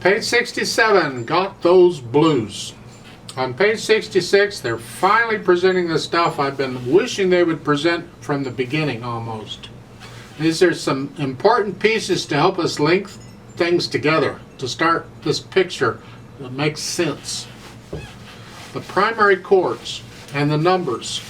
Page 67, got those blues. On page 66, they're finally presenting the stuff I've been wishing they would present from the beginning almost. These are some important pieces to help us link things together, to start this picture that makes sense. The primary chords and the numbers.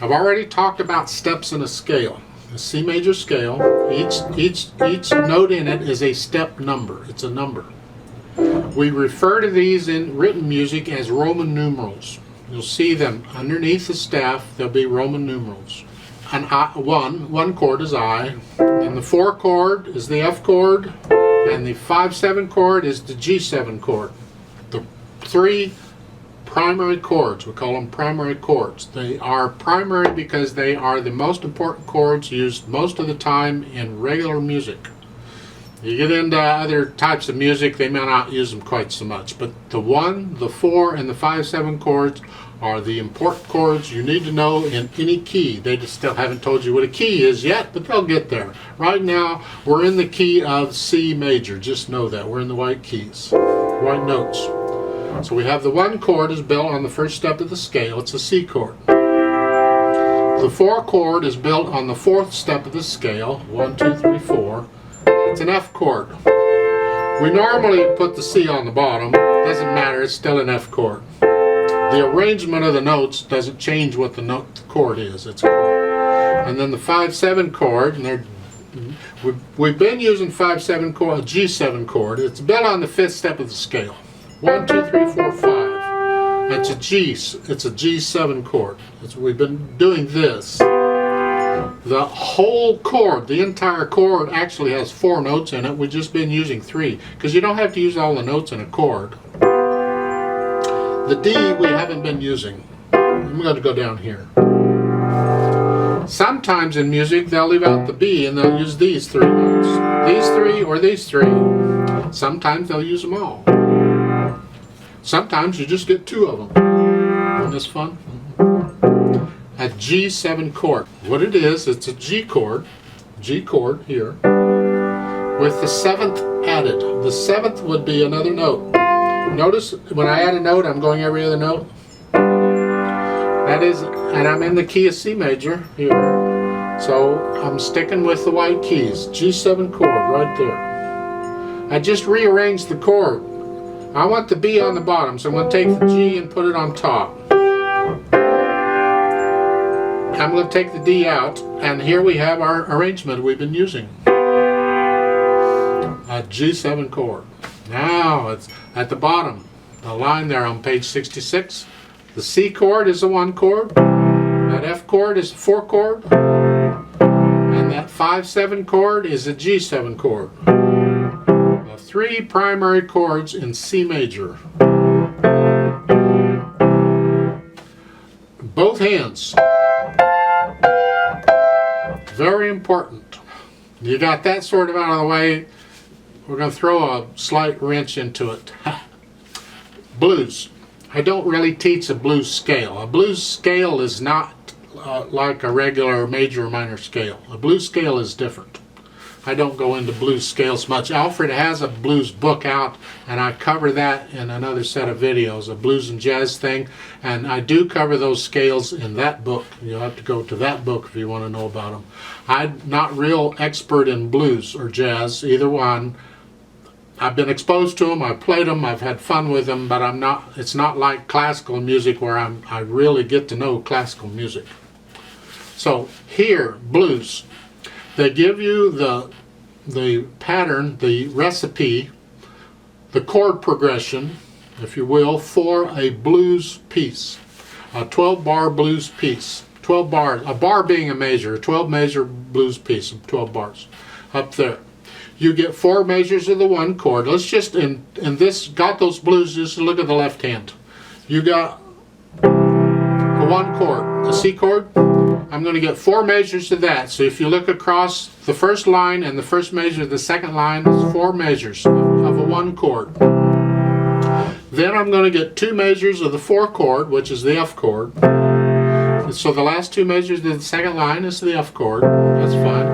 I've already talked about steps in a scale. A C major scale, each note in it is a step number. It's a number. We refer to these in written music as Roman numerals. You'll see them underneath the staff. There'll be Roman numerals. One chord is I, and the 4 chord is the F chord, and the 5/7 chord is the G7 chord. The 3 primary chords, we call them primary chords. They are primary because they are the most important chords used most of the time in regular music. You get into other types of music, they may not use them quite so much, but the 1, the 4, and the 5/7 chords are the important chords you need to know in any key. They just still haven't told you what a key is yet, but they'll get there. Right now, we're in the key of C major. Just know that. We're in the white keys, white notes. So we have the 1 chord is built on the first step of the scale. It's a C chord. The 4 chord is built on the 4th step of the scale. 1, 2, 3, 4. It's an F chord. We normally put the C on the bottom. Doesn't matter, it's still an F chord. The arrangement of the notes doesn't change what the chord is. It's a chord. And then the 5/7 chord, and we've been using 5/7 chord, a G7 chord. It's built on the 5th step of the scale. 1, 2, 3, 4, 5. It's a G7 chord. We've been doing this. The whole chord, the entire chord, actually has 4 notes in it. We've just been using 3 because you don't have to use all the notes in a chord. The D we haven't been using. I'm going to go down here. Sometimes in music they'll leave out the B and they'll use these 3 notes. These 3 or these 3. Sometimes they'll use them all. Sometimes you just get 2 of them. Isn't this fun? A G7 chord. What it is, it's a G chord here, with the 7th added. The 7th would be another note. Notice when I add a note, I'm going every other note. That is, and I'm in the key of C major here. So I'm sticking with the white keys. G7 chord right there. I just rearranged the chord. I want the B on the bottom, so I'm going to take the G and put it on top. I'm going to take the D out, and here we have our arrangement we've been using. A G7 chord. Now it's at the bottom, the line there on page 66. The C chord is a 1 chord, that F chord is a 4 chord, and that 5/7 chord is a G7 chord. The 3 primary chords in C major. Both hands. Very important. You got that sort of out of the way. We're going to throw a slight wrench into it. Blues. I don't really teach a blues scale. A blues scale is not like a regular major or minor scale. A blues scale is different. I don't go into blues scales much. Alfred has a blues book out, and I cover that in another set of videos, a blues and jazz thing, and I do cover those scales in that book. You'll have to go to that book if you want to know about them. I'm not real expert in blues or jazz, either one. I've been exposed to them, I've played them, I've had fun with them, but it's not like classical music where I really get to know classical music. So here, blues. They give you the pattern, the recipe, the chord progression, if you will, for a blues piece, a 12-bar blues piece. 12 bars, a bar being a measure, a 12 measure blues piece of 12 bars. Up there. You get 4 measures of the 1 chord. Let's just, in this, got those blues, just look at the left hand. You got a 1 chord, a C chord. I'm going to get 4 measures of that. So if you look across the first line and the first measure of the second line, is 4 measures of a 1 chord. Then I'm going to get 2 measures of the 4 chord, which is the F chord. So the last 2 measures of the second line is the F chord. That's fine.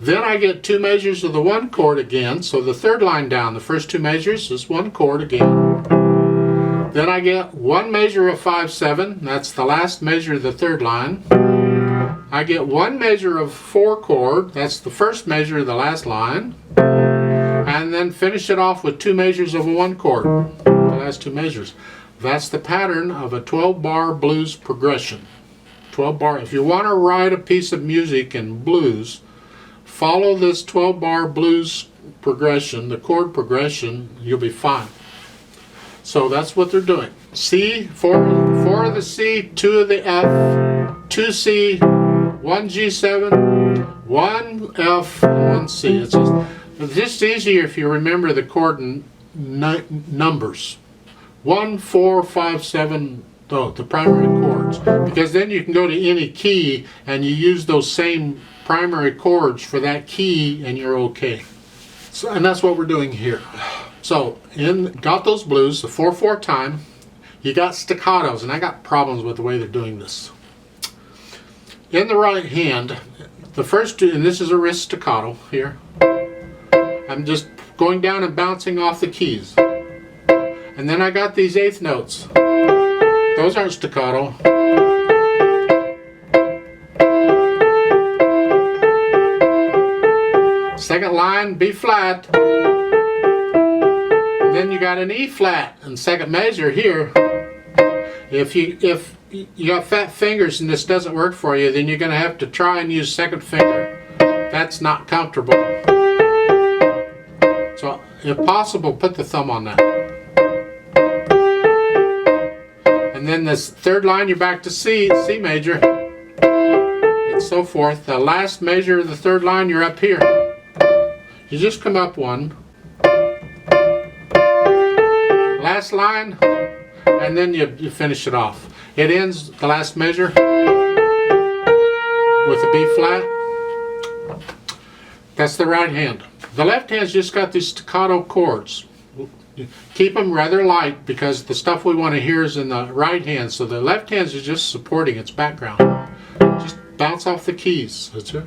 Then I get 2 measures of the 1 chord again, so the 3rd line down, the first 2 measures is 1 chord again. Then I get 1 measure of 5/7, that's the last measure of the 3rd line. I get 1 measure of 4 chord, that's the first measure of the last line. And then finish it off with 2 measures of a 1 chord, the last 2 measures. That's the pattern of a 12-bar blues progression. 12-bar. If you want to write a piece of music in blues, follow this 12-bar blues progression, the chord progression, you'll be fine. So that's what they're doing. C, 4 of the C, 2 of the F, 2 C, 1 G7, 1 F, and 1 C. It's just easier if you remember the chord numbers. 1, 4, 5, 7, the primary chords. Because then you can go to any key and you use those same primary chords for that key and you're okay. So, and that's what we're doing here. So, got those blues, the 4/4 time. You got staccatos, and I got problems with the way they're doing this. In the right hand, the first 2, and this is a wrist staccato here. I'm just going down and bouncing off the keys. And then I got these 8th notes. Those aren't staccato. Second line, B flat. And then you got an E flat and second measure here. If you got fat fingers and this doesn't work for you, then you're going to have to try and use second finger. That's not comfortable. So, if possible, put the thumb on that. And then this 3rd line, you're back to C major, and so forth. The last measure of the 3rd line, you're up here. You just come up 1. Last line, and then you finish it off. It ends the last measure with a B flat. That's the right hand. The left hand's just got these staccato chords. Keep them rather light because the stuff we want to hear is in the right hand. So the left hand is just supporting its background. Just bounce off the keys. That's it.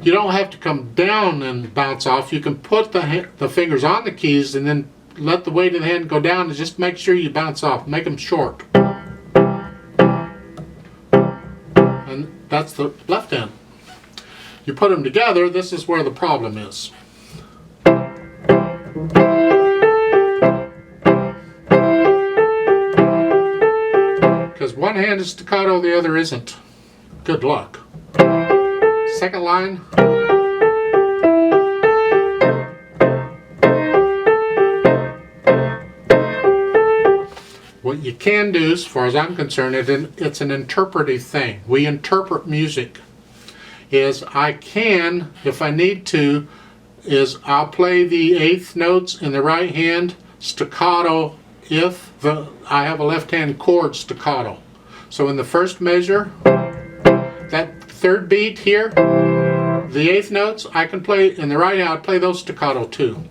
You don't have to come down and bounce off. You can put the fingers on the keys and then let the weight of the hand go down and just make sure you bounce off. Make them short. And that's the left hand. You put them together, this is where the problem is. Because one hand is staccato, the other isn't. Good luck. Second line. What you can do, as far as I'm concerned, it's an interpretive thing. We interpret music. I can, if I need to, I'll play the 8th notes in the right hand staccato if I have a left hand chord staccato. So in the first measure, that 3rd beat here, the 8th notes, I can play in the right hand, I'll play those staccato too.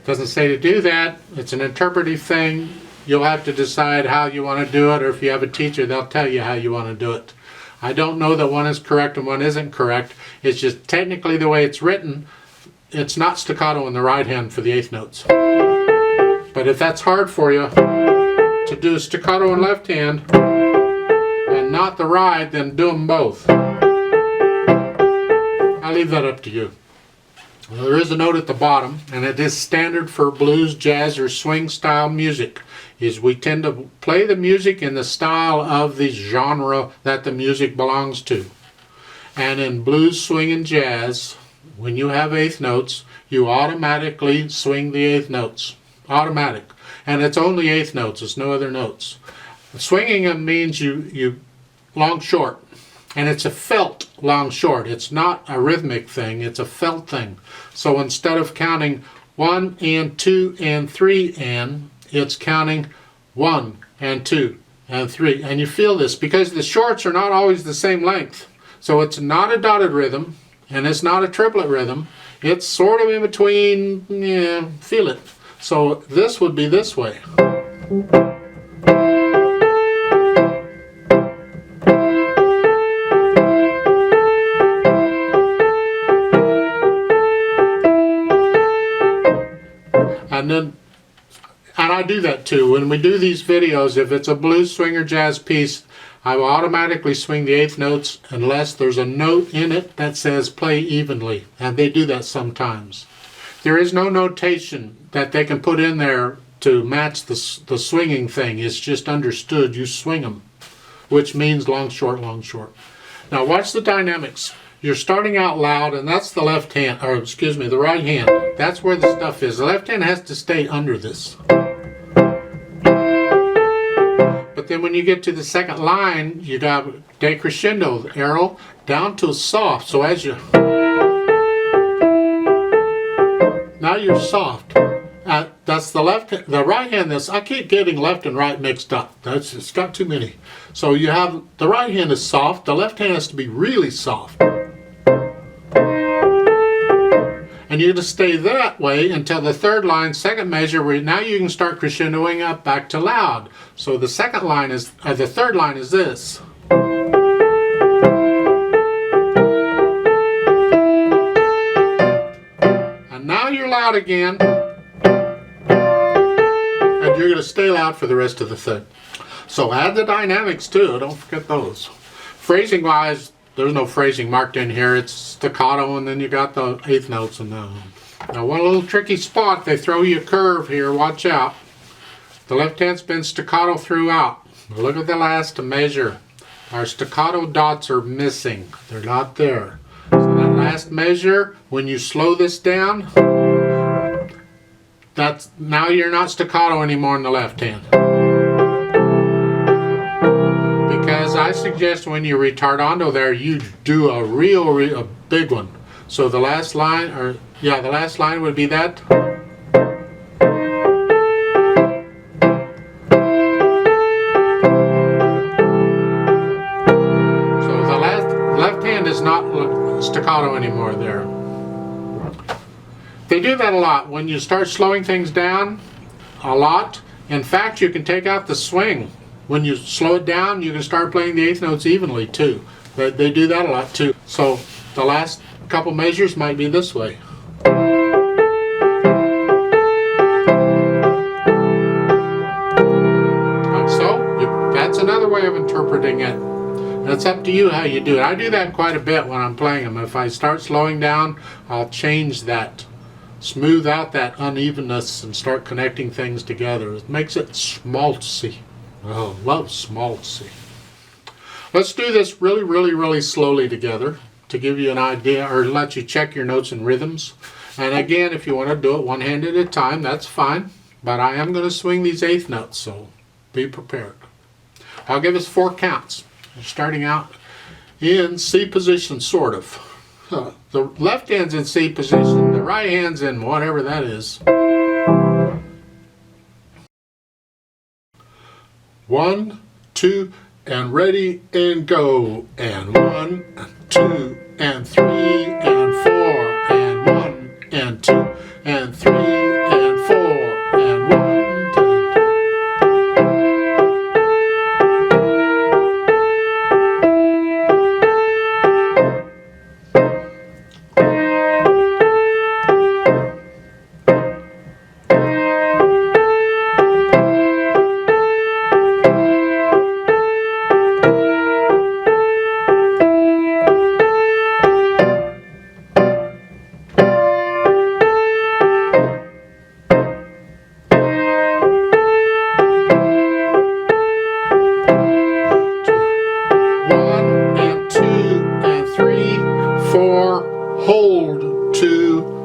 Doesn't say to do that. It's an interpretive thing. You'll have to decide how you want to do it, or if you have a teacher, they'll tell you how you want to do it. I don't know that one is correct and one isn't correct. It's just technically the way it's written, it's not staccato in the right hand for the 8th notes. But if that's hard for you to do staccato in left hand and not the right, then do them both. I'll leave that up to you. Well, there is a note at the bottom, and it is standard for blues, jazz, or swing style music. We tend to play the music in the style of the genre that the music belongs to. And in blues, swing, and jazz, when you have 8th notes, you automatically swing the 8th notes. Automatic. And it's only 8th notes, it's no other notes. Swinging them means you long short. And it's a felt long short. It's not a rhythmic thing, it's a felt thing. So instead of counting 1 and 2 and 3 and, it's counting 1 and 2 and 3. And you feel this because the shorts are not always the same length. So it's not a dotted rhythm and it's not a triplet rhythm. It's sort of in between, feel it. So this would be this way. And I do that too. When we do these videos, if it's a blues, swing, or jazz piece, I will automatically swing the eighth notes unless there's a note in it that says play evenly. And they do that sometimes. There is no notation that they can put in there to match the swinging thing. It's just understood. You swing them, which means long, short, long, short. Now watch the dynamics. You're starting out loud, and that's the left hand, or excuse me, the right hand. That's where the stuff is. The left hand has to stay under this. But then when you get to the second line, you got decrescendo, the arrow down to soft. So as you, now you're soft. That's the left, the right hand. I keep getting left and right mixed up. It's got too many. So you have the right hand is soft. The left hand has to be really soft. And you're going to stay that way until the third line, second measure, where now you can start crescendoing up back to loud. So the second line is, the third line is this. And now you're loud again. And you're going to stay loud for the rest of the thing. So add the dynamics too, don't forget those. Phrasing wise, there's no phrasing marked in here. It's staccato, and then you got the eighth notes. And now one little tricky spot, they throw you a curve here, watch out. The left hand's been staccato throughout. Look at the last measure. Our staccato dots are missing. They're not there. So that last measure, when you slow this down, that's, now you're not staccato anymore in the left hand. Because I suggest when you retardando there, you do a real big one. So the last line, or yeah, the last line would be that. So the left hand is not staccato anymore there. They do that a lot. When you start slowing things down a lot, in fact, you can take out the swing. When you slow it down, you can start playing the eighth notes evenly too. But they do that a lot too. So the last couple measures might be this way. So that's another way of interpreting it. It's up to you how you do it. I do that quite a bit when I'm playing them. If I start slowing down, I'll change that. Smooth out that unevenness and start connecting things together. It makes it schmaltzy. Oh, love schmaltzy. Let's do this really slowly together to give you an idea, or let you check your notes and rhythms. And again, if you want to do it one hand at a time, that's fine. But I am going to swing these eighth notes, so be prepared. I'll give us 4 counts. Starting out in C position, sort of. The left hand's in C position, the right hand's in whatever that is. 1, 2, and ready and go. And 1, and 2, and 3, and 4, and 1, and 2, and 3, and 4, and 1, 2. Hold 2,